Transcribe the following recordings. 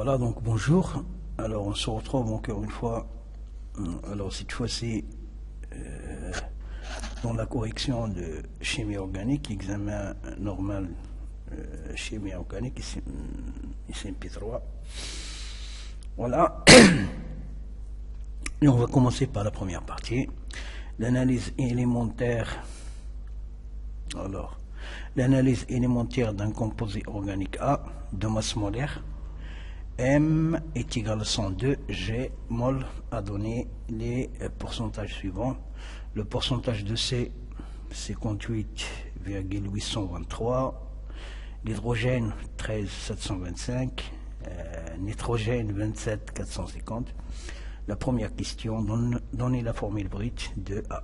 Voilà, donc bonjour. Alors on se retrouve encore une fois. Alors cette fois-ci dans la correction de chimie organique, examen normal chimie organique, ici MP3. Voilà. Et on va commencer par la première partie, l'analyse élémentaire. Alors, l'analyse élémentaire d'un composé organique A de masse molaire. M est égal à 102, G mol a donné les pourcentages suivants. Le pourcentage de C, 58,823, l'hydrogène 13,725, nitrogène 27,450. La première question, donner la formule brute de A.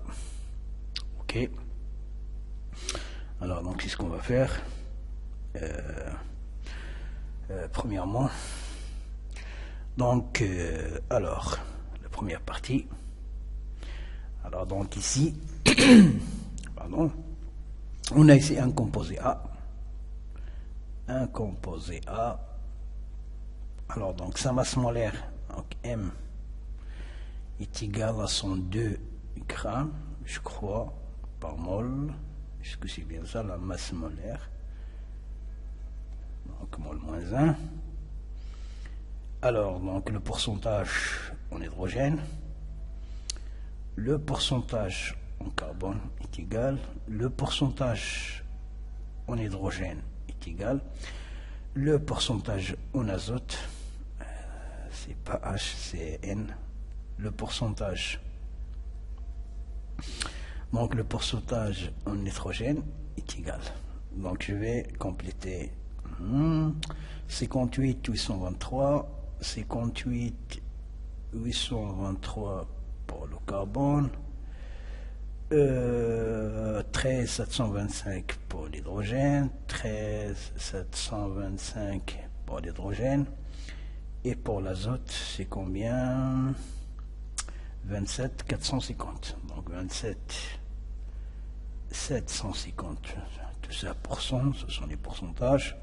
Ok. Alors, donc, c'est ce qu'on va faire. Premièrement, donc, alors, la première partie. Alors, donc, ici, pardon, on a ici un composé A. Un composé A. Alors, donc, sa masse molaire, donc M, est égale à 102 grammes, je crois, par mol. Est-ce que c'est bien ça, la masse molaire? Donc, mol moins 1. Alors, donc, le pourcentage en hydrogène, le pourcentage en carbone est égal, le pourcentage en hydrogène est égal, le pourcentage en azote, c'est pas H, c'est N, le pourcentage, donc le pourcentage en nitrogène est égal. Donc, je vais compléter 58,823, 58,823 pour le carbone, 13,725 pour l'hydrogène, 13,725 pour l'hydrogène, et pour l'azote, c'est combien? 27,450. Donc 27,750. Tout ça pour cent, ce sont les pourcentages.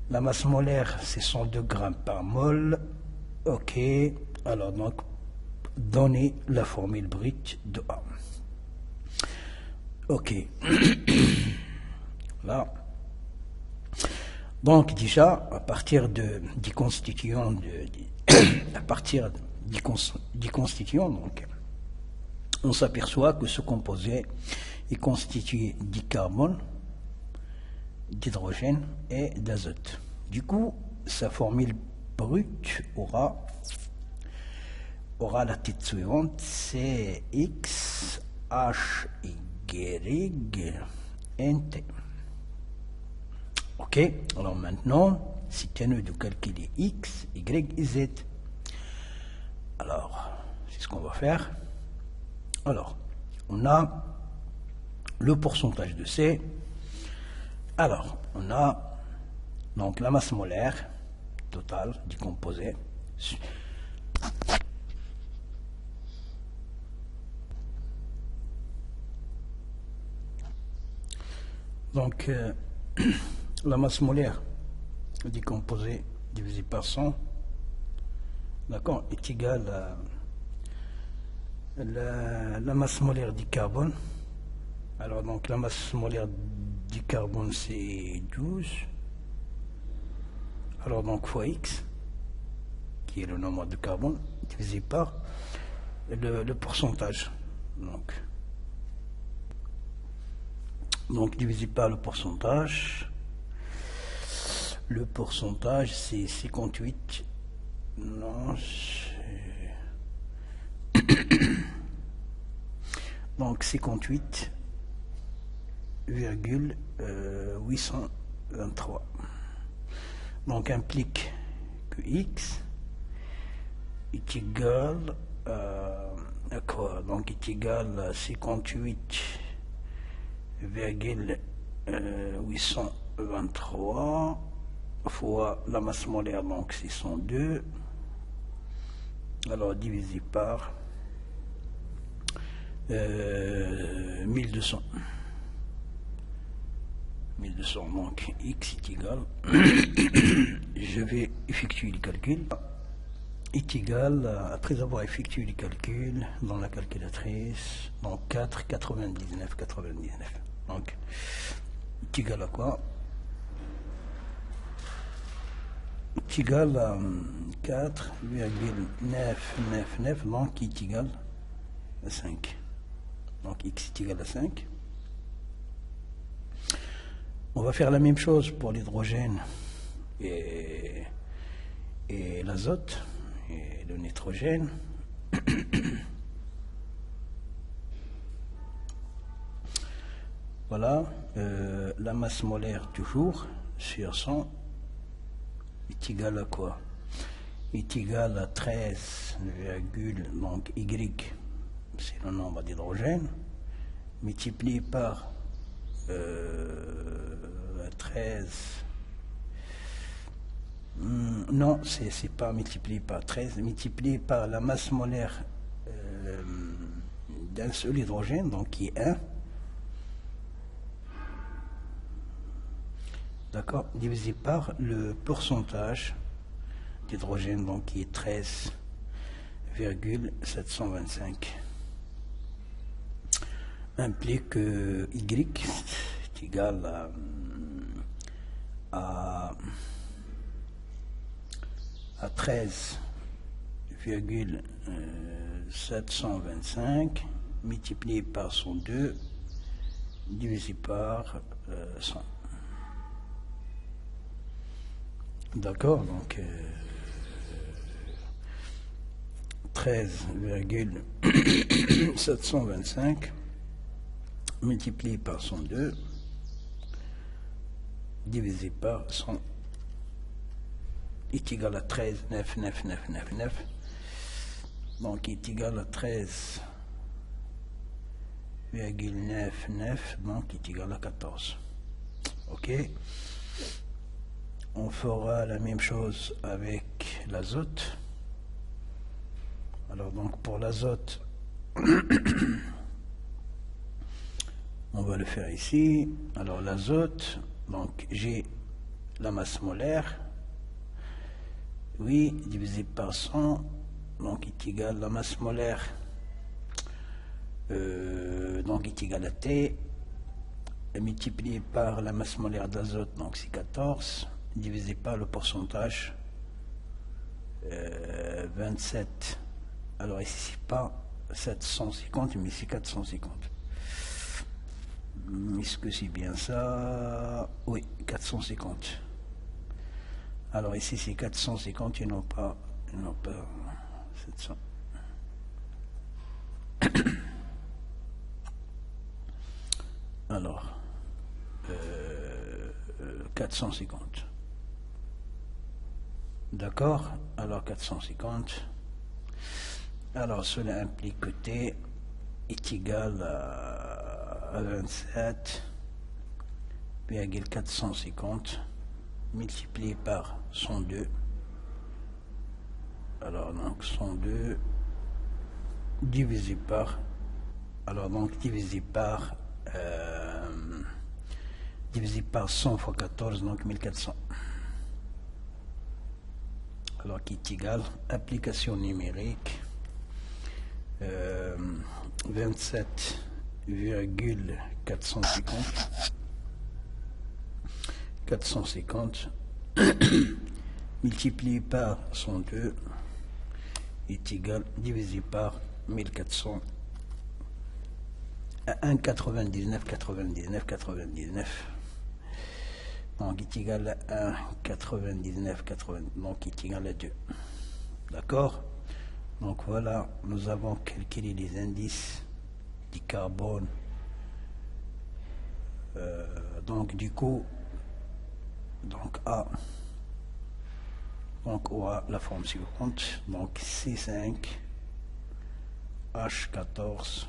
La masse molaire, c'est 102 grammes par mol. Ok. Alors, donc, donner la formule brute de A. Ok. Là. Donc, déjà, à partir du constituant, à partir du constituant, donc, on s'aperçoit que ce composé est constitué du carbone, d'hydrogène et d'azote. Du coup, sa formule brute aura la titre suivante, c'est X H Y N T. Ok, alors maintenant, c'est à nous de calculer X, Y et Z. Alors, c'est ce qu'on va faire. Alors, on a le pourcentage de C. Alors, on a donc la masse molaire totale du composé. Donc, la masse molaire du composé divisé par 100, d'accord, est égale à la masse molaire du carbone. Alors, donc, la masse molaire du carbone, c'est 12. Alors, donc, fois X, qui est le nombre de carbone, divisé par le pourcentage. Donc, divisé par le pourcentage. Le pourcentage, c'est 58. Non, donc, 58,823. Donc, implique que X est égal à quoi? Donc, est égal à 58,823 fois la masse molaire, donc c'est 102. Alors, divisé par 1200. de son donc x est égal, je vais effectuer le calcul, est égal, après avoir effectué le calcul dans la calculatrice, donc 4, 99, 99. Donc, est égal à quoi? Est égal à 4,999, donc est égal à 5. Donc x est égal à 5. On va faire la même chose pour l'hydrogène et l'azote et le nitrogène. Voilà, la masse molaire toujours sur 100 est égale à quoi? Est égale à 13, donc Y, c'est le nombre d'hydrogène, multiplié par 13. Non, c'est pas multiplié par 13, multiplié par la masse molaire d'un seul hydrogène, donc qui est 1. D'accord, divisé par le pourcentage d'hydrogène, donc qui est 13,725. Implique que Y est égal à 13,725 multiplié par 102 divisé par 100. D'accord, donc 13,725 multiplié par 102 divisé par 100 est égal à 13,99999, donc est égal à 13,99, donc est égal à 14. Ok, on fera la même chose avec l'azote. Alors donc pour l'azote on va le faire ici. Alors l'azote, donc j'ai la masse molaire, oui, divisé par 100, donc est égal à la masse molaire, donc est égal à T, multiplié par la masse molaire d'azote, donc c'est 14, divisé par le pourcentage, 27. Alors ici c'est pas 750, mais c'est 450. Est-ce que c'est bien ça? Oui, 450. Alors ici c'est 450 et non pas 700. Alors 450. D'accord? Alors 450. Alors cela implique que T est égal à 27,450 multiplié par 102. Alors donc 102 divisé par, alors donc divisé par 100 fois 14, donc 1400. Alors qui est égal, application numérique, 27,450 multiplié par 102 est égal, divisé par 1400 à 1,99, donc est égal à 1,99, donc est égal à 2. D'accord? Donc voilà, nous avons calculé les indices du carbone. Donc du coup, donc A, donc aura la forme suivante, donc C5, H14,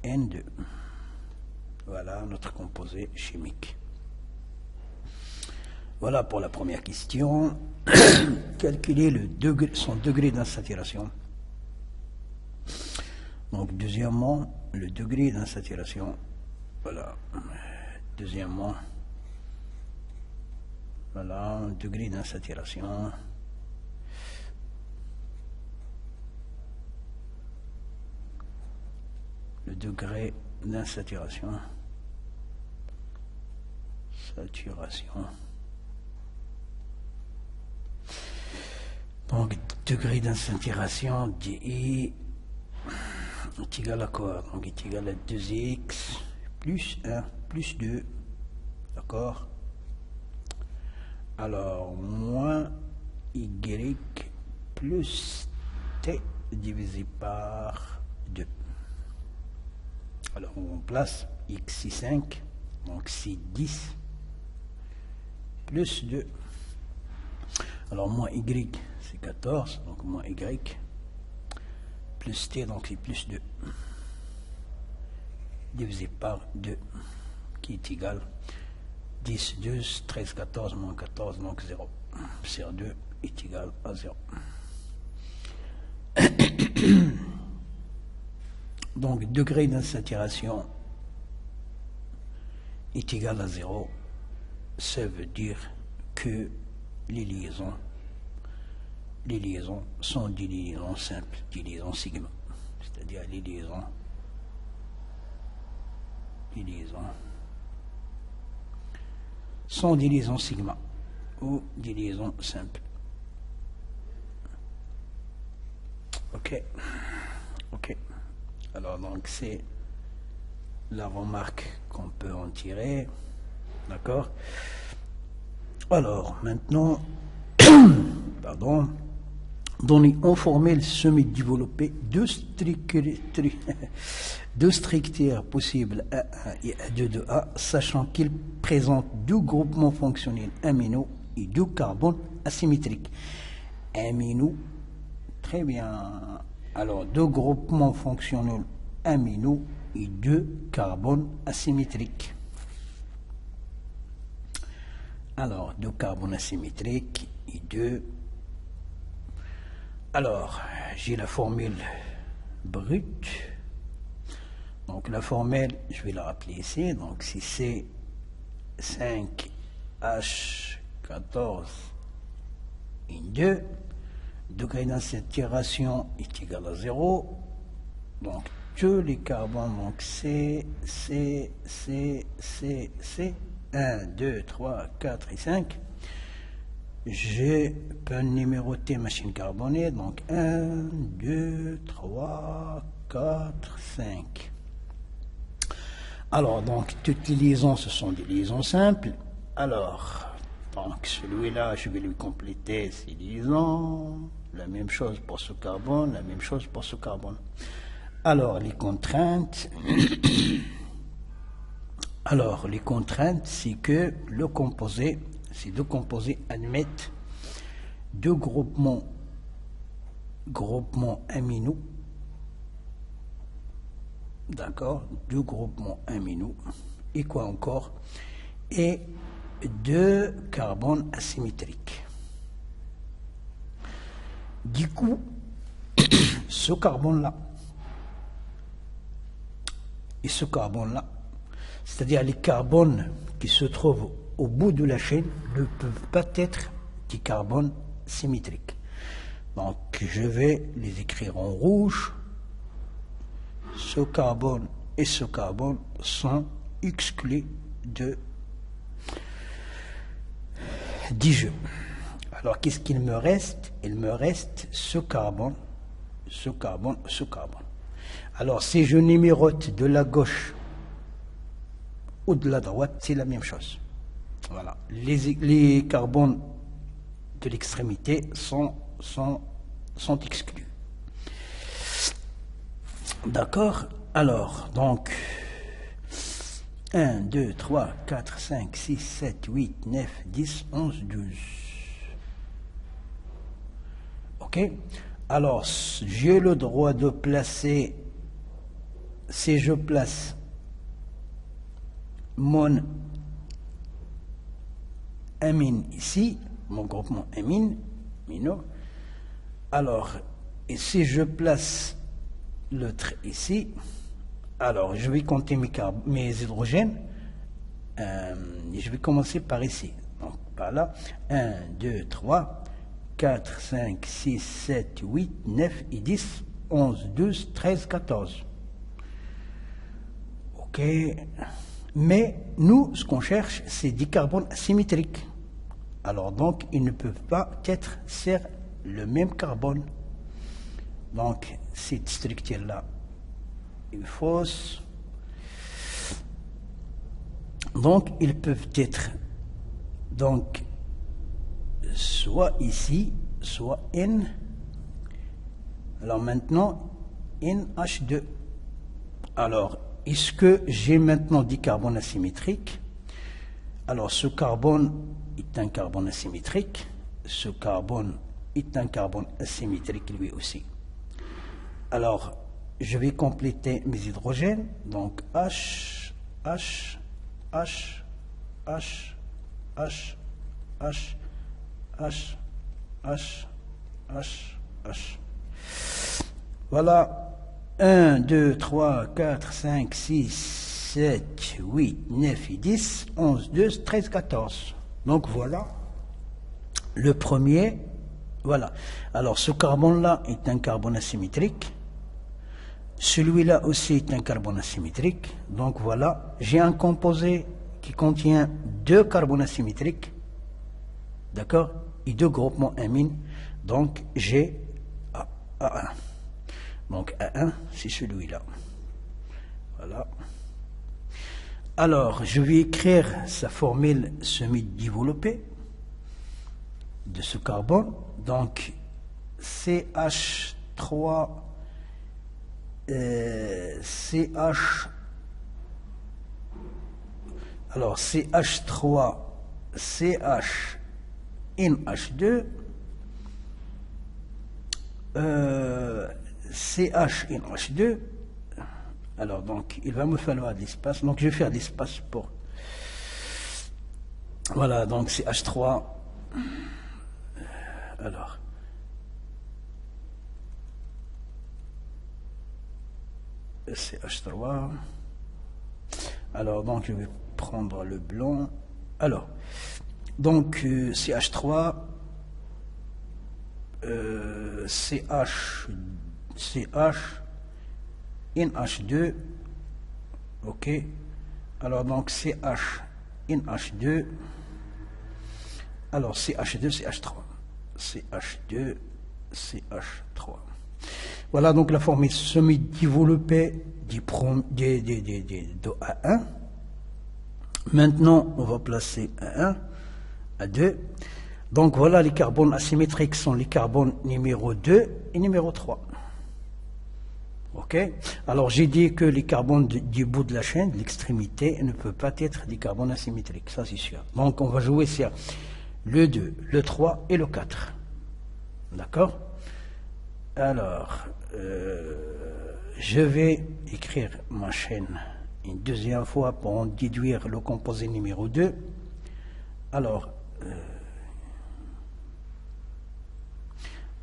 N2. Voilà notre composé chimique. Voilà pour la première question. Calculer son degré d'insaturation. Donc deuxièmement, le degré d'insaturation. Voilà. deuxièmement, voilà, degré d'insaturation. Le degré d'insaturation. Donc, degré d'insaturation DI est égal à quoi? Donc, est égal à 2x plus 1 plus 2. D'accord? Alors, moins y plus t divisé par 2. Alors, on place x c'est 5, donc c'est 10 plus 2. Alors, moins y c'est 14, donc moins y plus t, donc c'est plus 2 divisé par 2 qui est égal 10, 12, 13, 14, moins 14, donc 0. CR2 est égal à 0. Donc, degré d'insaturation est égal à 0. Ça veut dire que les liaisons sont des liaisons simples, des liaisons sigma. C'est-à-dire les liaisons sont des liaisons sigma ou des liaisons simples. Ok. Alors donc c'est la remarque qu'on peut en tirer. D'accord. Alors maintenant, pardon. En formule semi-développée, deux stricteurs possibles A1 et A2 de A, sachant qu'ils présentent deux groupements fonctionnels amino et deux carbones asymétriques. Amino, très bien. Alors, deux groupements fonctionnels amino et deux carbones asymétriques. Alors, deux carbones asymétriques et deux. Alors, j'ai la formule brute. Donc, la formule, je vais la rappeler ici. Donc, si c'est 5H14 et 2, degré d'insaturation est égal à 0. Donc, tous les carbones, donc C, 1, 2, 3, 4 et 5. Je peux numéroter machine carbonée, donc 1, 2, 3, 4, 5. Alors, donc, toutes les liaisons, ce sont des liaisons simples. Alors, donc, celui-là, je vais lui compléter ces liaisons. La même chose pour ce carbone, la même chose pour ce carbone. Alors, les contraintes. Alors, les contraintes, c'est que ces deux composés admettent deux groupements amino, d'accord, deux groupements amino, et quoi encore, et deux carbones asymétriques. Du coup, ce carbone-là et ce carbone-là, c'est-à-dire les carbones qui se trouvent au bout de la chaîne, ne peuvent pas être des carbones symétriques. Donc, je vais les écrire en rouge. Ce carbone et ce carbone sont exclus du jeu. Alors, qu'est-ce qu'il me reste? Il me reste ce carbone, ce carbone, ce carbone. Alors, si je numérote de la gauche ou de la droite, c'est la même chose. Voilà. Les carbones de l'extrémité sont exclus. D'accord? Alors, donc, 1, 2, 3, 4, 5, 6, 7, 8, 9, 10, 11, 12. Ok? Alors, j'ai le droit de placer, si je place mon amine ici, mon groupement amine, amino. Alors, et si je place l'autre ici, alors je vais compter mes hydrogènes. je vais commencer par ici. Donc, par là, 1, 2, 3, 4, 5, 6, 7, 8, 9 et 10, 11, 12, 13, 14. Ok. Mais nous, ce qu'on cherche, c'est des carbones asymétriques. Alors donc, ils ne peuvent pas être sur le même carbone. Donc, cette structure-là est fausse. Donc, ils peuvent être donc soit ici, soit N. Alors maintenant, NH2. Alors, est-ce que j'ai maintenant des carbones asymétriques? Alors, ce carbone est un carbone asymétrique. Ce carbone est un carbone asymétrique lui aussi. Alors, je vais compléter mes hydrogènes. Donc, H, H, H, H, H, H, H, H, H, H. Voilà. 1, 2, 3, 4, 5, 6, 7, 8, 9 et 10, 11, 12, 13, 14. Donc voilà. Le premier, voilà. Alors ce carbone-là est un carbone asymétrique. Celui-là aussi est un carbone asymétrique. Donc voilà, j'ai un composé qui contient deux carbones asymétriques, d'accord, et deux groupements amines. Donc j'ai A1. Donc A1, c'est celui-là. Voilà. Alors, je vais écrire sa formule semi-développée de ce carbone. Donc, CH3 alors CH3 CH NH2 CH-NH2. Alors donc il va me falloir de l'espace, donc je vais faire de l'espace pour, voilà, donc c'est H3. Alors c'est H3. Alors donc je vais prendre le blanc. Alors donc CH3 CH NH2. ok, alors donc CH NH2. alors CH2 CH3 CH2 CH3. Voilà donc la formule semi-développée de A1. Maintenant on va placer A1, A2. Donc voilà, les carbones asymétriques sont les carbones numéro 2 et numéro 3. Ok. Alors j'ai dit que les carbones du bout de la chaîne, de l'extrémité, ne peuvent pas être des carbones asymétriques, ça c'est sûr. Donc on va jouer sur le 2, le 3 et le 4. D'accord. Alors, je vais écrire ma chaîne une deuxième fois pour en déduire le composé numéro 2. Alors,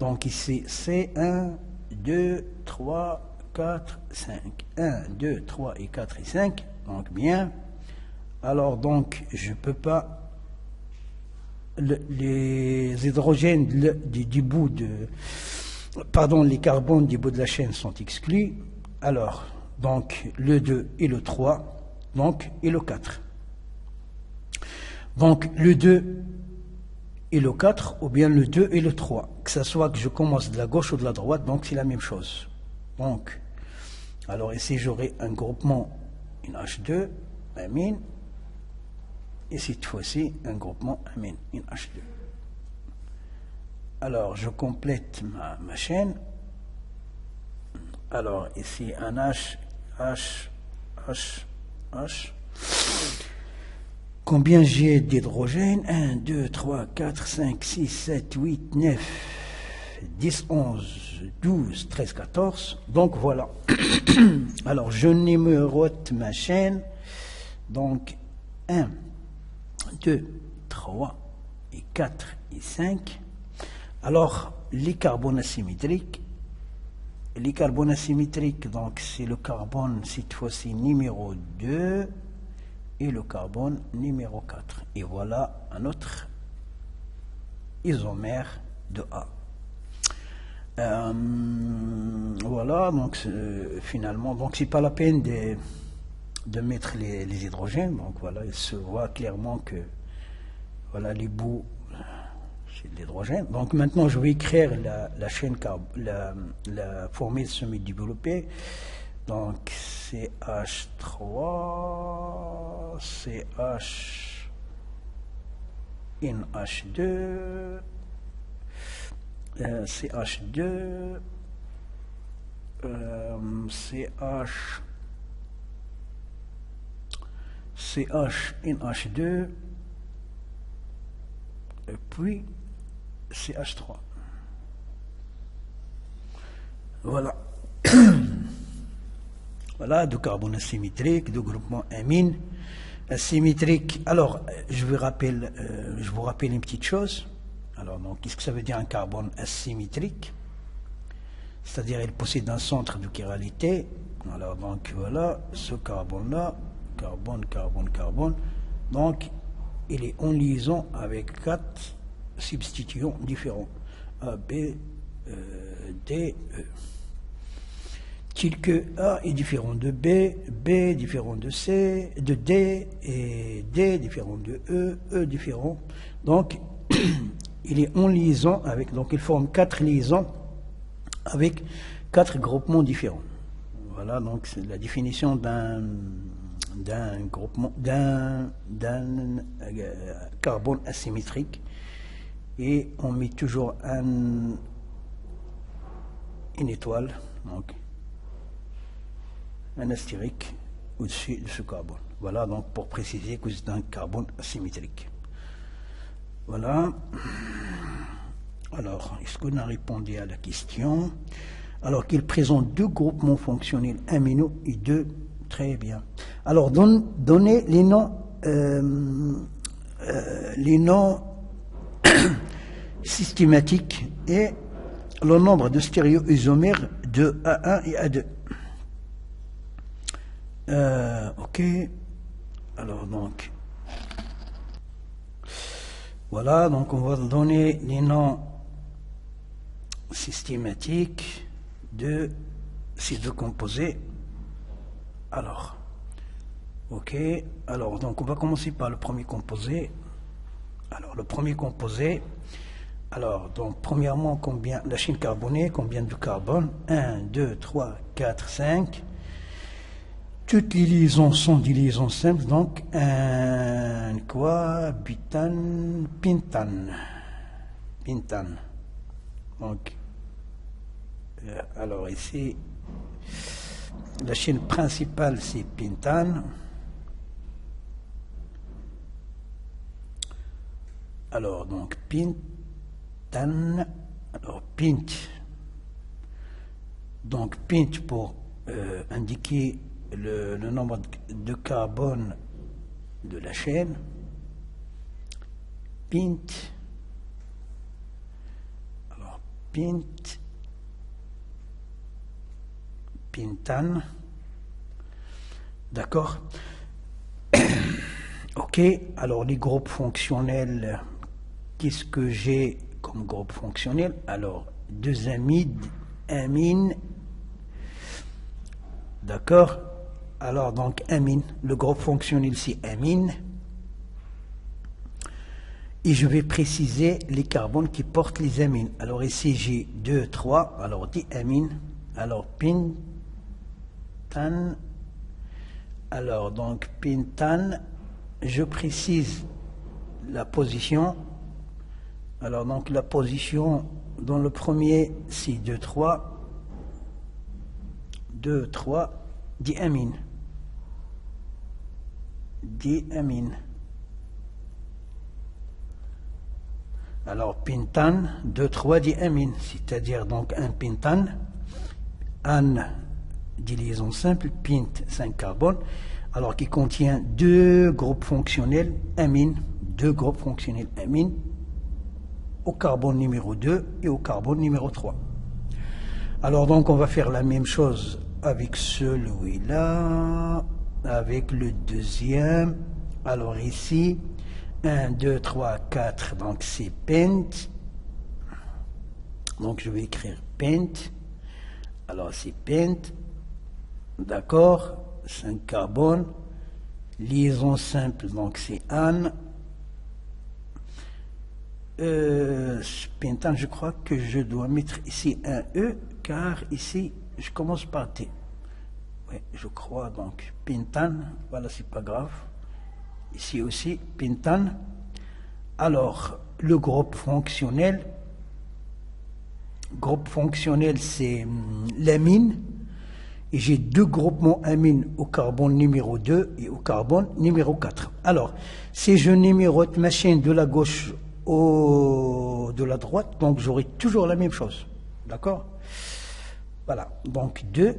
donc ici, c'est 1, 2, 3, 4, 5. 1, 2, 3 et 4 et 5. Donc bien. Alors donc, je ne peux pas... les hydrogènes du bout de... Pardon, les carbones du bout de la chaîne sont exclus. Alors, donc, le 2 et le 3, donc, et le 4. Donc, le 2... et le 4, ou bien le 2 et le 3. Que ce soit que je commence de la gauche ou de la droite, donc c'est la même chose. Donc, alors ici j'aurai un groupement, une H2, amine, et cette fois-ci un groupement amine, une H2. Alors je complète ma chaîne. Alors ici un H, H, H, H. Combien j'ai d'hydrogène? 1, 2, 3, 4, 5, 6, 7, 8, 9, 10, 11, 12, 13, 14. Donc voilà. Alors je numérote ma chaîne. Donc 1, 2, 3 et 4 et 5. Alors les carbones asymétriques. Les carbones asymétriques, donc c'est le carbone cette fois-ci numéro 2. et le carbone numéro 4. Et voilà un autre isomère de A. Voilà, donc finalement, donc c'est pas la peine de mettre les hydrogènes. Donc voilà, il se voit clairement que voilà les bouts, c'est de l'hydrogène. Donc maintenant, je vais écrire la chaîne la formule semi-développée. Donc CH3, CH, NH2, CH2, CH, et puis CH3. Voilà. Voilà, de carbone asymétrique, de groupement amine asymétrique. Alors, je vous rappelle une petite chose. Alors, donc, qu'est-ce que ça veut dire un carbone asymétrique? C'est-à-dire, il possède un centre de chiralité. Alors, donc, voilà, ce carbone-là, carbone, carbone, carbone. Donc, il est en liaison avec 4 substituants différents. A, B, D, E. Tel que A est différent de B, B différent de C, de D, et D différent de E, E différent. Donc, il est en liaison avec, donc il forme 4 liaisons avec 4 groupements différents. Voilà, donc c'est la définition d'un groupement, d'un carbone asymétrique. Et on met toujours une étoile, donc un astérique au-dessus de ce carbone. Voilà, donc pour préciser que c'est un carbone asymétrique. Voilà. Alors, est-ce qu'on a répondu à la question? Alors qu'il présente 2 groupements fonctionnels amino et 2, très bien. Alors, donnez les noms systématiques et le nombre de stéréoisomères de A1 et A2. Ok, alors donc, voilà, donc on va donner les noms systématiques de ces 2 composés. Alors, ok, alors donc on va commencer par le premier composé. Alors le premier composé, alors donc premièrement, combien la chaîne carbonée, combien de carbone? 1, 2, 3, 4, 5. Toutes les liaisons sont des liaisons simples, donc quoi? Butane, pentane. Pentane. Donc, alors ici, la chaîne principale c'est pentane. Alors, donc, pentane. Alors, pent. Donc, pent pour indiquer le nombre de carbone de la chaîne. Pent. Alors, pent. Pentane. D'accord. Ok. Alors, les groupes fonctionnels, qu'est-ce que j'ai comme groupe fonctionnel? Alors, 2 amides, amine. D'accord. Alors, donc, amine, le groupe fonctionnel, c'est amine. Et je vais préciser les carbones qui portent les amines. Alors, ici, j'ai 2, 3. Alors, diamine. Alors, pentane. Alors, donc, pentane. Je précise la position. Alors, donc, la position dans le premier, c'est 2, 3. 2, 3. Diamine. Diamine. Alors, pentane, 2, 3 diamine, c'est-à-dire donc un pentane, an, des liaisons simples, pent, 5 carbone, alors qui contient 2 groupes fonctionnels amine, 2 groupes fonctionnels amine, au carbone numéro 2 et au carbone numéro 3. Alors, donc, on va faire la même chose avec celui-là. avec le deuxième. Alors ici, 1, 2, 3, 4, donc c'est pent. Donc je vais écrire pent. Alors c'est pent. D'accord, 5 carbone. Liaison simple, donc c'est an. Pentane, je crois que je dois mettre ici un E, car ici, je commence par T. Oui, je crois, donc, pentane, voilà, c'est pas grave. Ici aussi, pentane. Alors, le groupe fonctionnel, c'est l'amine. Et j'ai deux groupements amines au carbone numéro 2 et au carbone numéro 4. Alors, si je numérote ma chaîne de la gauche de la droite, donc j'aurai toujours la même chose. D'accord? Voilà, donc 2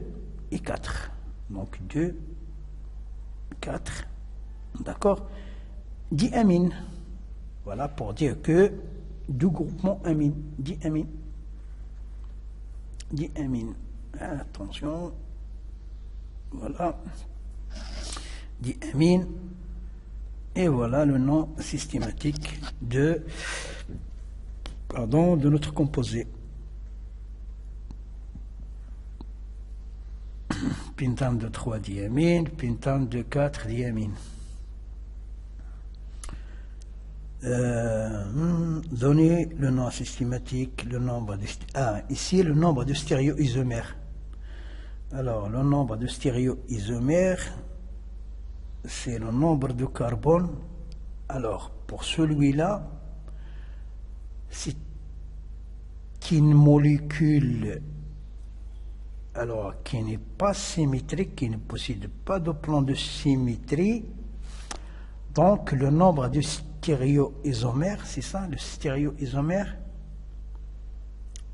et 4. Donc 2, 4, d'accord? Diamine. Voilà, pour dire que deux groupements amines. Diamine. Diamine. Attention. Voilà. Diamine. Et voilà le nom systématique de notre composé. Pentane de 3 diamine, pentane de 4 diamine. Donner le nom systématique, le nombre de... ici le nombre de stéréoisomères. Alors, le nombre de stéréoisomères, c'est le nombre de carbone. Alors, pour celui-là, c'est une molécule qui n'est pas symétrique, qui ne possède pas de plan de symétrie. Donc, le nombre de stéréoisomères, c'est ça, le stéréoisomère.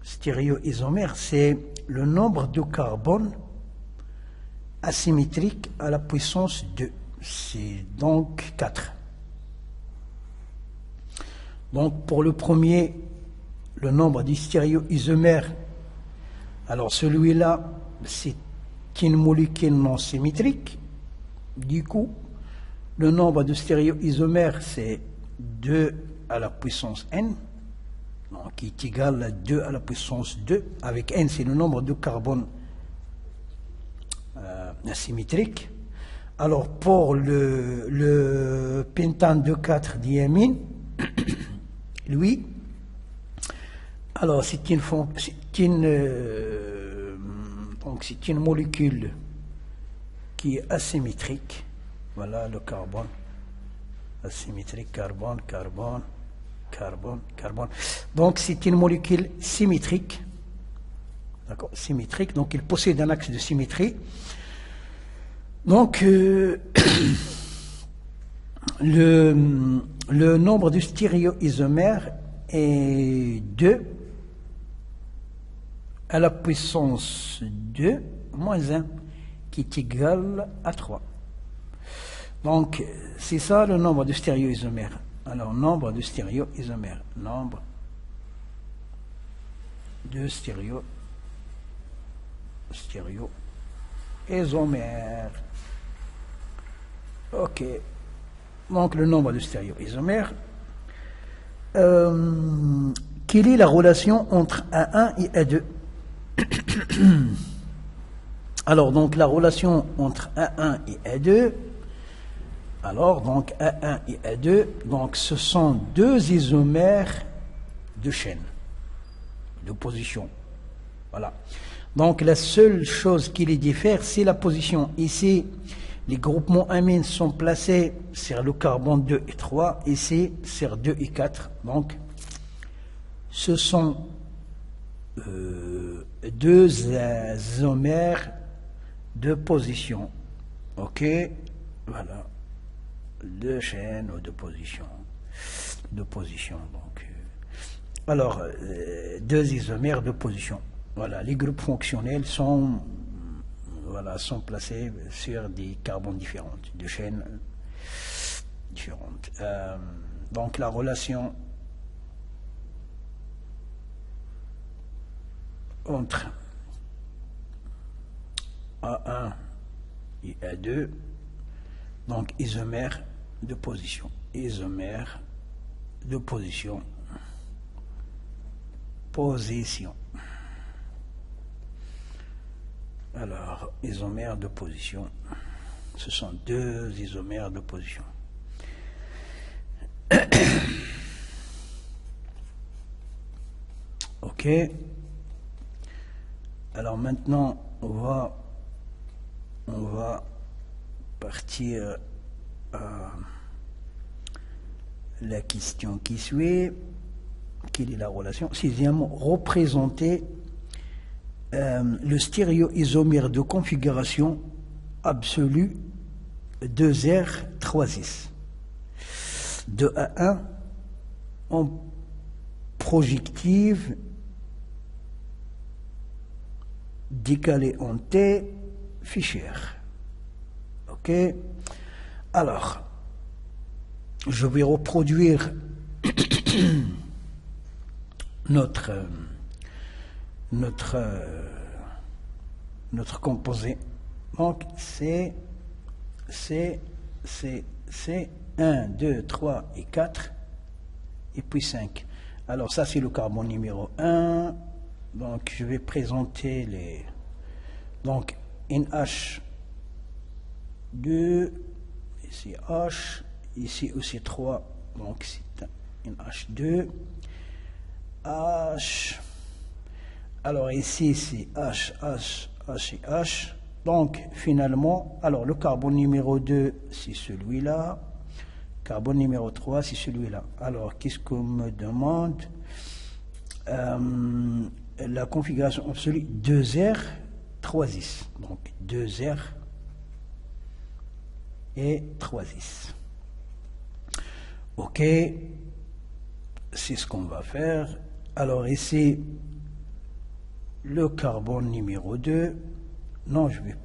Stéréoisomère, c'est le nombre de carbone asymétrique à la puissance 2. C'est donc 4. Donc, pour le premier, le nombre de stéréoisomères, alors celui-là, c'est une molécule non symétrique. Du coup, le nombre de stéréoisomères, c'est 2 à la puissance n, donc qui est égal à 2 à la puissance 2. Avec n, c'est le nombre de carbone asymétrique. Alors, pour le pentane de 4 diamine, lui, alors c'est une molécule qui est asymétrique. Voilà le carbone. Asymétrique, carbone, carbone, carbone, carbone. Donc c'est une molécule symétrique. D'accord, symétrique. Donc il possède un axe de symétrie. Donc le nombre de stéréoisomères est 2 à la puissance 2 moins 1, qui est égal à 3. Donc, c'est ça le nombre de stéréoisomères. Alors, nombre de stéréoisomères. Nombre de stéréoisomères. OK. Donc, le nombre de stéréoisomères. Quelle est la relation entre A1 et A2? Alors, donc, la relation entre A1 et A2, alors, donc, A1 et A2, donc, ce sont deux isomères de chaîne, de position. Voilà. Donc, la seule chose qui les diffère, c'est la position. Ici, les groupements amines sont placés sur le carbone 2 et 3, ici, sur 2 et 4. Donc, ce sont deux isomères de position. OK? Voilà. De chaîne ou de position. Donc, alors, deux isomères de position. Voilà. Les groupes fonctionnels sont placés sur des carbones différents, de chaînes différentes. Donc, la relation entre A1 et A2, Donc isomère de position. Isomère de position. Position. Alors, isomère de position. Ce sont deux isomères de position. Ok. Alors maintenant, on va partir à la question qui suit. Quelle est la relation? Sixièmement, représenter le stéréoisomère de configuration absolue 2R 3S. 2 à 1 en projective décalé en T Fischer. Ok. Alors, je vais reproduire notre composé. Donc, c'est 1, 2, 3 et 4, et puis 5. Alors, ça, c'est le carbone numéro 1. Donc, je vais présenter les... Donc, NH2, ici H, ici aussi 3, donc c'est NH2, H, alors ici c'est H, H, H et H. Donc, finalement, alors le carbone numéro 2, c'est celui-là, carbone numéro 3, c'est celui-là. Alors, qu'est-ce qu'on me demande? La configuration absolue 2R 3S, donc 2R et 3S. Ok, c'est ce qu'on va faire. Alors ici, le carbone numéro 2, non, je vais,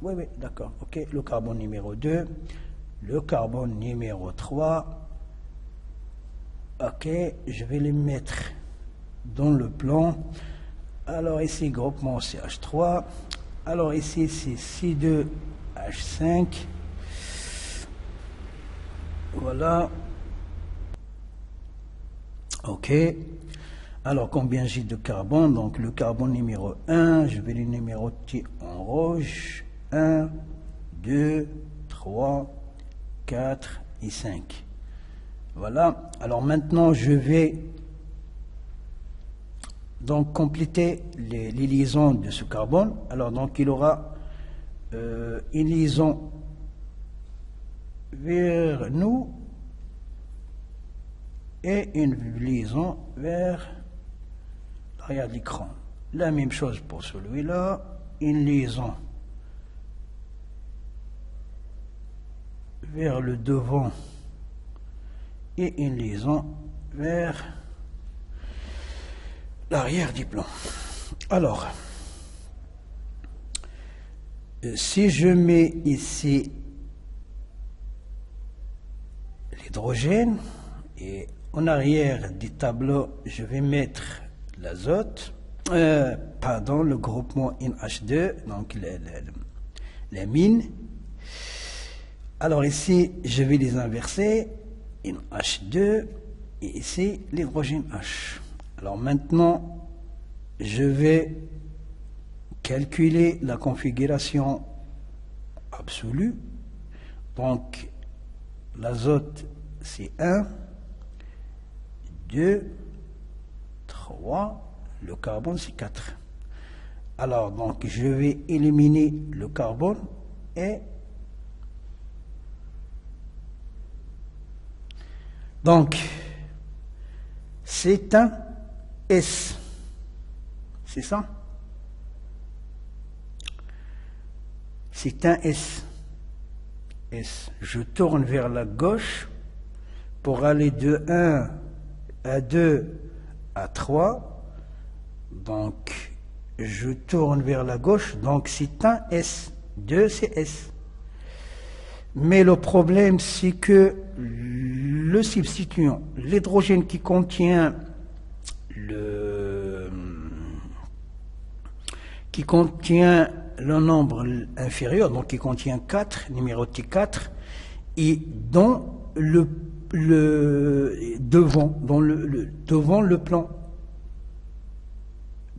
ouais, d'accord, ok, le carbone numéro 2, le carbone numéro 3, ok, je vais les mettre dans le plan. Alors ici, groupement CH3. Alors ici, c'est C2H5. Voilà. Ok. Alors, combien j'ai de carbone? Donc, le carbone numéro 1, je vais le numéroter en rouge. 1, 2, 3, 4 et 5. Voilà. Alors, maintenant, je vais donc compléter les liaisons de ce carbone. Alors donc il aura une liaison vers nous et une liaison vers l'arrière de l'écran. La même chose pour celui-là, une liaison vers le devant et une liaison vers l'arrière du plan. Alors, si je mets ici l'hydrogène et en arrière du tableau, je vais mettre l'azote, le groupement NH2, donc les mines. Alors ici, je vais les inverser, NH2 et ici l'hydrogène H. Alors maintenant, je vais calculer la configuration absolue. Donc, l'azote, c'est 1, 2, 3, le carbone, c'est 4. Alors, donc, je vais éliminer le carbone et donc, c'est un S. C'est ça? C'est un S. S. Je tourne vers la gauche pour aller de 1 à 2 à 3. Donc, je tourne vers la gauche. Donc, c'est un S. 2, c'est S. Mais le problème, c'est que le substituant, l'hydrogène qui contient le nombre inférieur, donc qui contient 4, numéroté 4, et dans devant le plan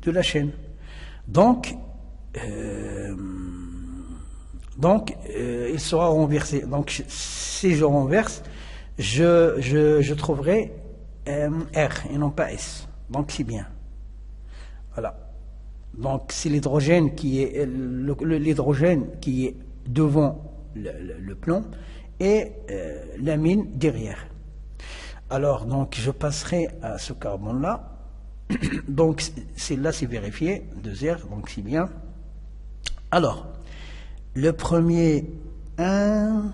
de la chaîne. Donc, il sera renversé. Donc, si je renverse, je trouverai R et non pas S. Donc, c'est bien. Voilà. Donc, c'est l'hydrogène qui est l'hydrogène qui est devant le plan et l'amine derrière. Alors, donc, je passerai à ce carbone-là. Donc, là, c'est vérifié, 2R, donc c'est bien. Alors, le premier, 1,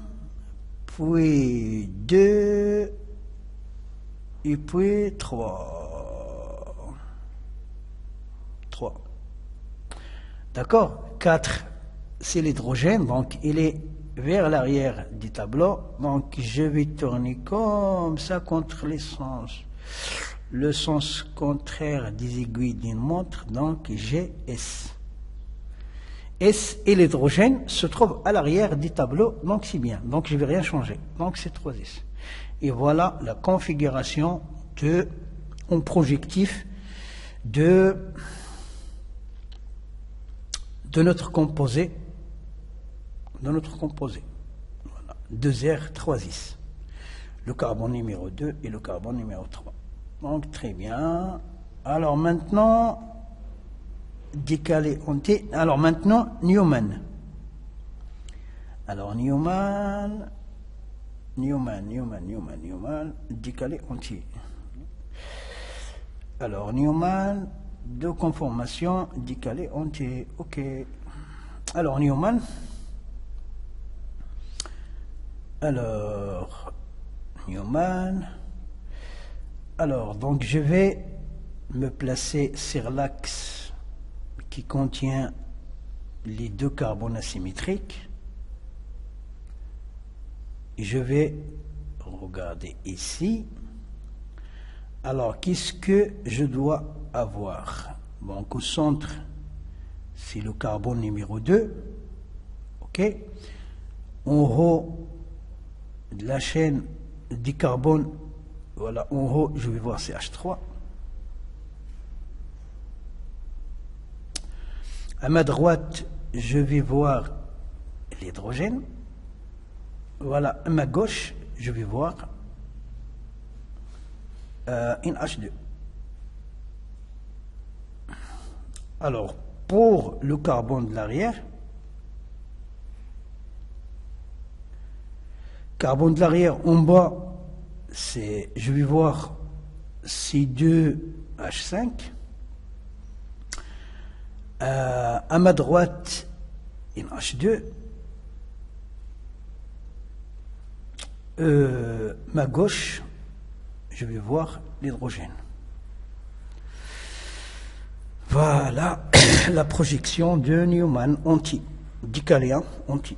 puis 2, et puis 3. 3. D'accord? 4, c'est l'hydrogène, donc il est vers l'arrière du tableau. Donc, je vais tourner comme ça contre les sens. Le sens contraire des aiguilles d'une montre, donc j'ai S. S et l'hydrogène se trouvent à l'arrière du tableau, donc c'est bien. Donc je ne vais rien changer. Donc c'est 3S. Et voilà la configuration en projectif de notre composé. Voilà. 2R, 3S. Le carbone numéro 2 et le carbone numéro 3. Donc, très bien. Alors, maintenant, décalé en T. Alors, maintenant, Newman. Alors, Newman, décalé en T. Alors, Newman, de conformation, décalé en T. OK. Alors, Newman. Alors, donc je vais me placer sur l'axe qui contient les deux carbones asymétriques. Je vais regarder ici. Alors, qu'est-ce que je dois avoir? Donc, au centre, c'est le carbone numéro 2. OK? En haut de la chaîne du carbone, voilà, en haut, je vais voir CH3. À ma droite, je vais voir l'hydrogène. Voilà, à ma gauche, je vais voir une H2. Alors, pour le carbone de l'arrière, carbone de l'arrière en bas, je vais voir C2H5. À ma droite, une H2. Ma gauche, je vais voir l'hydrogène. Voilà la projection de Newman anti, décalé anti.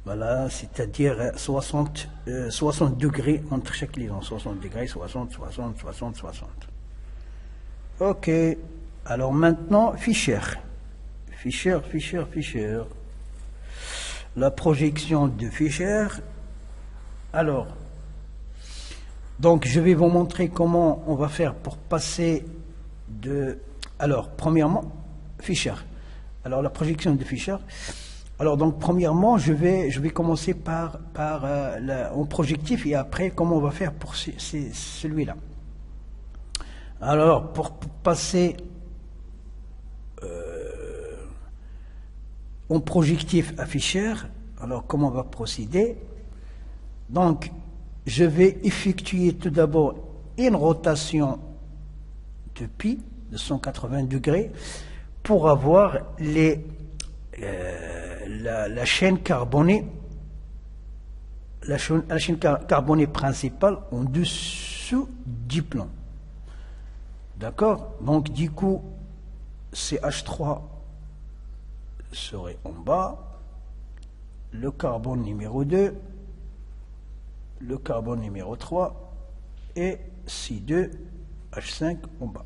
Voilà, c'est-à-dire 60 degrés entre chaque liaison. 60 degrés, 60, 60, 60, 60. OK. Alors maintenant, Fischer. La projection de Fischer. Alors, donc je vais vous montrer comment on va faire pour passer de... Alors, premièrement, Fischer. Alors, la projection de Fischer. Alors, donc, premièrement, je vais commencer par en projectif et après, comment on va faire pour celui-là. Alors, pour passer en projectif à Fischer, alors, comment on va procéder? Donc, je vais effectuer tout d'abord une rotation de pi de 180 degrés pour avoir la chaîne carbonée, la chaîne carbonée principale en dessous du plan. D'accord? Donc du coup, CH3 serait en bas, le carbone numéro 2, le carbone numéro 3 et C2H5 en bas.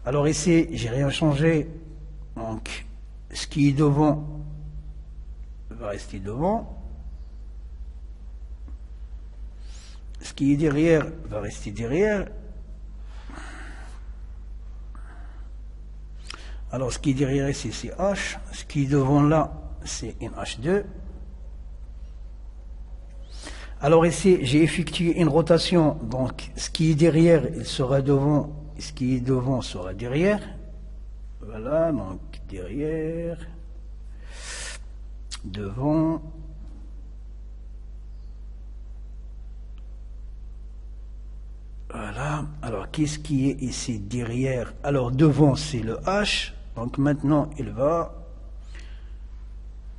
Alors ici, j'ai rien changé. Donc, ce qui est devant va rester devant. Ce qui est derrière va rester derrière. Alors, ce qui est derrière ici, c'est H. Ce qui est devant là, c'est NH2. Alors ici, j'ai effectué une rotation. Donc, ce qui est derrière, il sera devant. Et ce qui est devant sera derrière. Voilà, donc derrière, devant. Voilà. Alors, qu'est-ce qui est ici derrière? Alors, devant, c'est le H. Donc, maintenant, il va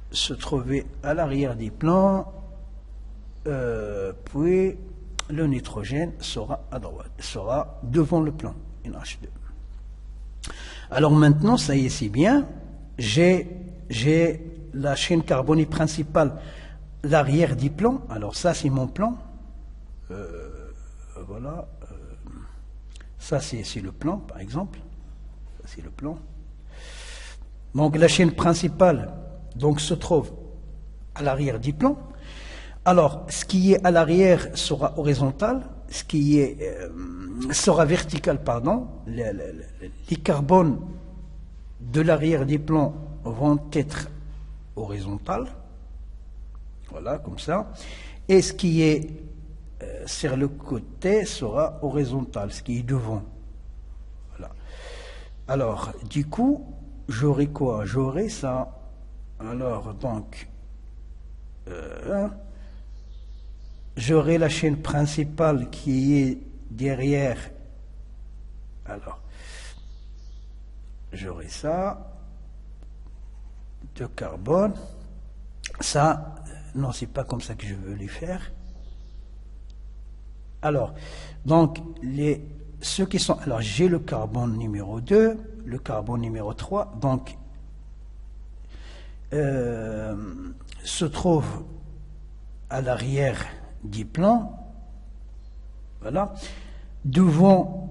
se trouver à l'arrière des plans. Puis, le nitrogène sera à droite, sera devant le plan, NH2. Alors, maintenant, ça y est, c'est bien. J'ai la chaîne carbonique principale, l'arrière des plans. Alors, ça, c'est mon plan. Voilà. Ça, c'est le plan, par exemple. Ça, c'est le plan. Donc, la chaîne principale donc, se trouve à l'arrière du plan. Alors, ce qui est à l'arrière sera horizontal, ce qui est, sera vertical, pardon. Les carbones de l'arrière des plans vont être horizontales. Voilà, comme ça. Et ce qui est sur le côté sera horizontal, ce qui est devant. Voilà. Alors, du coup, j'aurai quoi? J'aurai ça. Alors, donc, j'aurai la chaîne principale qui est derrière. Alors, j'aurai ça. De carbone. Ça, non, c'est pas comme ça que je veux les faire. Alors, donc, ceux qui sont... Alors, j'ai le carbone numéro 2, le carbone numéro 3, donc, se trouve à l'arrière du plan. Voilà. Devant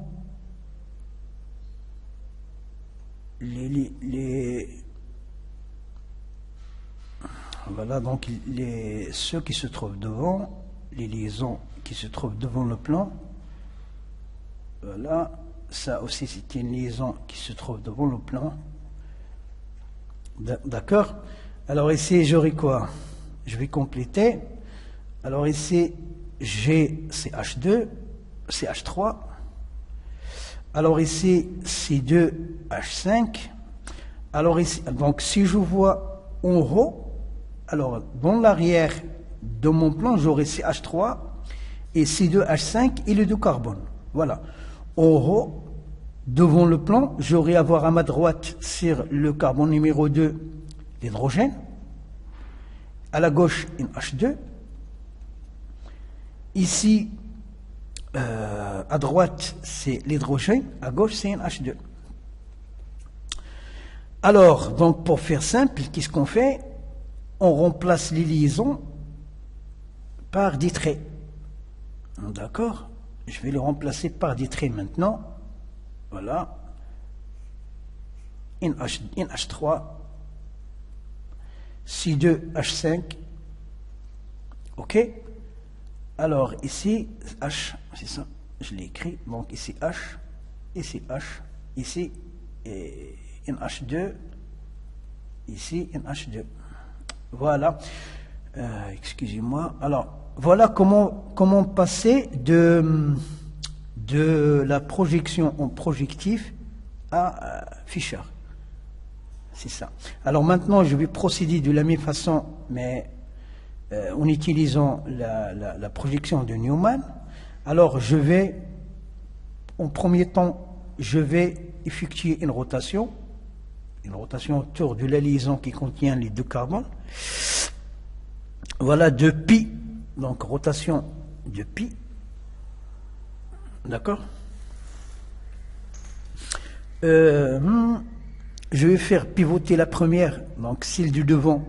voilà, donc, ceux qui se trouvent devant, les liaisons qui se trouvent devant le plan. Voilà, ça aussi c'est une liaison qui se trouve devant le plan. D'accord? Alors ici j'aurai quoi? Je vais compléter. Alors ici j'ai CH2, CH3. Alors ici C2, H5. Alors ici, donc si je vois en haut, alors dans l'arrière de mon plan j'aurai CH3 et C2H5 et les deux carbones. Voilà. En haut, devant le plan, j'aurai à voir à ma droite sur le carbone numéro 2 l'hydrogène. À la gauche, une H2. Ici, à droite, c'est l'hydrogène. À gauche, c'est une H2. Alors, donc pour faire simple, qu'est-ce qu'on fait? On remplace les liaisons par des traits. D'accord? Je vais le remplacer par des traits maintenant. Voilà. NH3, C2H5. OK? Alors ici, H, c'est ça, je l'ai écrit. Donc ici H, ici H, ici NH2, ici NH2. Voilà. Excusez-moi. Alors, voilà comment passer de la projection en projectif à Fischer. C'est ça. Alors maintenant, je vais procéder de la même façon, mais en utilisant la projection de Newman. Alors, je vais, en premier temps, je vais effectuer une rotation autour de la liaison qui contient les deux carbones. Voilà, de pi. Donc, rotation de pi. D'accord? Je vais faire pivoter la première, donc celle du devant,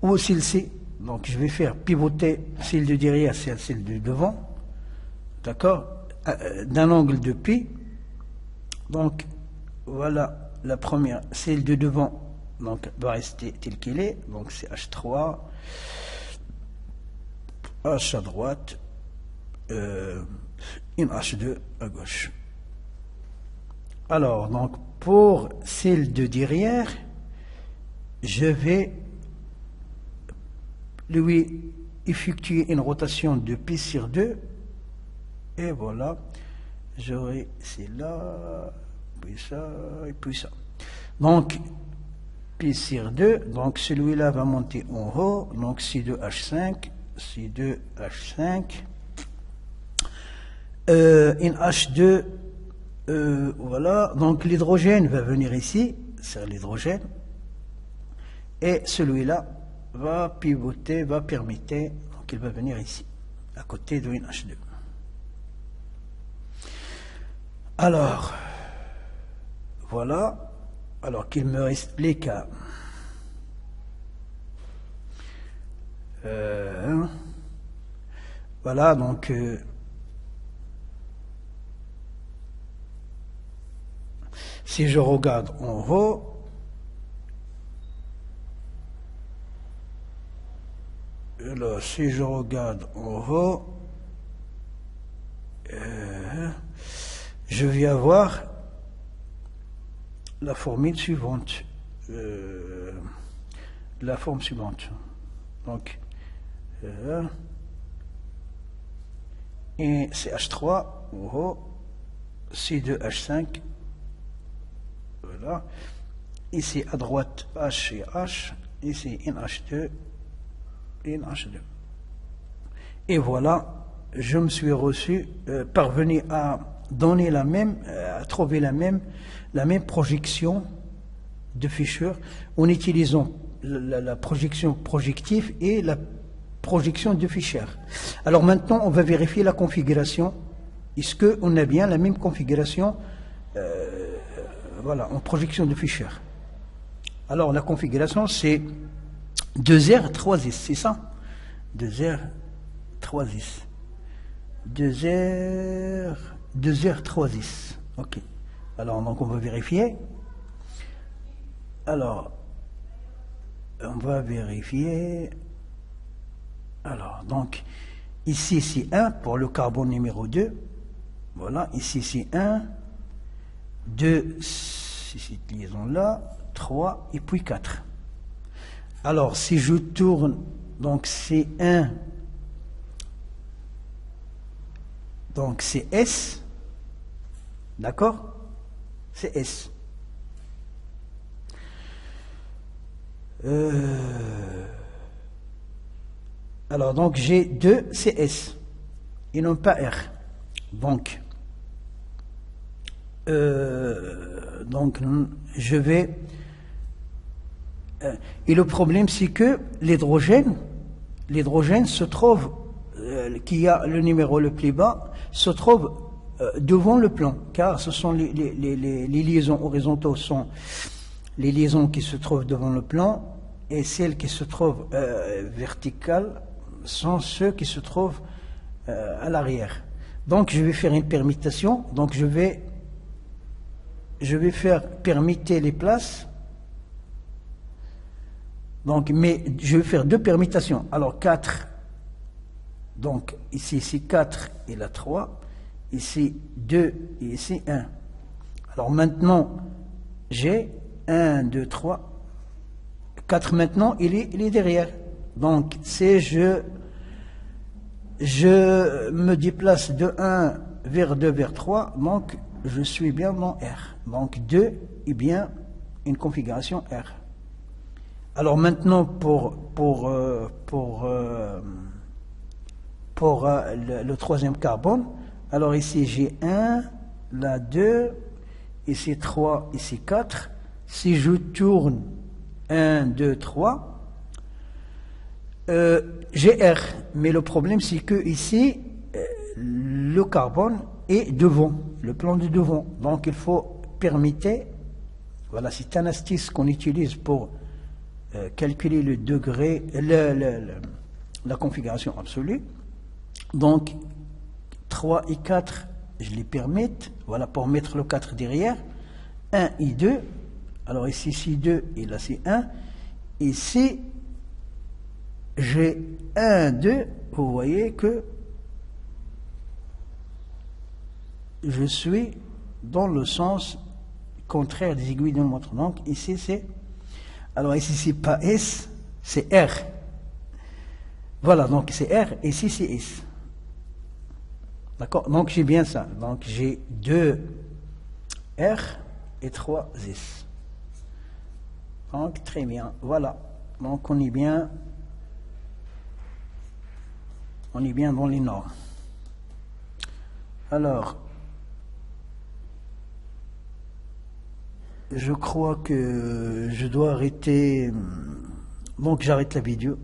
ou celle-ci. Donc, je vais faire pivoter celle de derrière, celle du devant. D'accord? D'un angle de pi. Donc, voilà la première, celle de devant, donc va rester tel qu'il est, donc c'est H3, H à droite, une H2 à gauche. Alors, donc, pour celle de derrière, je vais lui effectuer une rotation de pi sur 2, et voilà, j'aurai celle-là, puis ça, et puis ça. Donc, pi sur 2, donc celui-là va monter en haut, donc C2H5, C2H5, une H2, voilà, donc l'hydrogène va venir ici, c'est l'hydrogène, et celui-là va pivoter, va permettre, donc il va venir ici, à côté de une H2. Alors, voilà, alors qu'il me reste les cas. Voilà, donc si je regarde en haut, alors si je regarde en haut, je vais avoir la formule suivante, la forme suivante. Donc, et c'est H3 en haut, C2H5, voilà. Ici à droite H et H, ici une H2, une H2. Et voilà, je me suis parvenu à donner la même, à trouver la même projection de Fischer en utilisant la projection projective et la projection de Fischer. Alors maintenant, on va vérifier la configuration. Est-ce qu'on a bien la même configuration voilà, en projection de Fischer. Alors la configuration, c'est 2R, 3S, c'est ça? 2R, 3S. 2R, 3S. Ok. Alors, donc on va vérifier. Alors, on va vérifier. Alors, donc, ici c'est 1 pour le carbone numéro 2. Voilà, ici c'est 1, 2, cette liaison-là, 3 et puis 4. Alors, si je tourne, donc c'est 1, donc c'est S, d'accord? C'est S. Alors, donc j'ai 2 CS et non pas R. Donc je vais... et le problème, c'est que l'hydrogène se trouve, qui a le numéro le plus bas, se trouve devant le plan, car ce sont les liaisons horizontales sont les liaisons qui se trouvent devant le plan, et celles qui se trouvent verticales sont ceux qui se trouvent à l'arrière. Donc je vais faire une permutation, donc je vais faire permuter les places. Donc, mais je vais faire 2 permutations. Alors 4, donc ici c'est 4 et là 3, ici 2 et ici 1. Alors maintenant, j'ai 1, 2, 3, 4 maintenant, il est derrière. Donc, si je me déplace de 1 vers 2 vers 3, donc je suis bien dans R. Donc 2 est bien une configuration R. Alors maintenant, pour le troisième carbone, alors ici j'ai 1, là 2, ici 3, ici 4. Si je tourne 1, 2, 3, j'ai R. Mais le problème, c'est que ici, le carbone est devant, le plan de devant. Donc il faut permuter. Voilà, c'est un astuce qu'on utilise pour calculer le degré, la configuration absolue. Donc 3 et 4, je les permets, voilà, pour mettre le 4 derrière, 1 et 2, alors ici c'est 2 et là c'est 1, ici j'ai 1, 2, vous voyez que je suis dans le sens contraire des aiguilles d'une montre. Donc ici c'est, alors ici c'est pas S, c'est R. Voilà, donc c'est R, ici c'est S. D'accord, donc j'ai bien ça. Donc j'ai 2 R et 3 S. Donc très bien, voilà. Donc on est bien dans les normes. Alors, je crois que je dois arrêter, donc j'arrête la vidéo.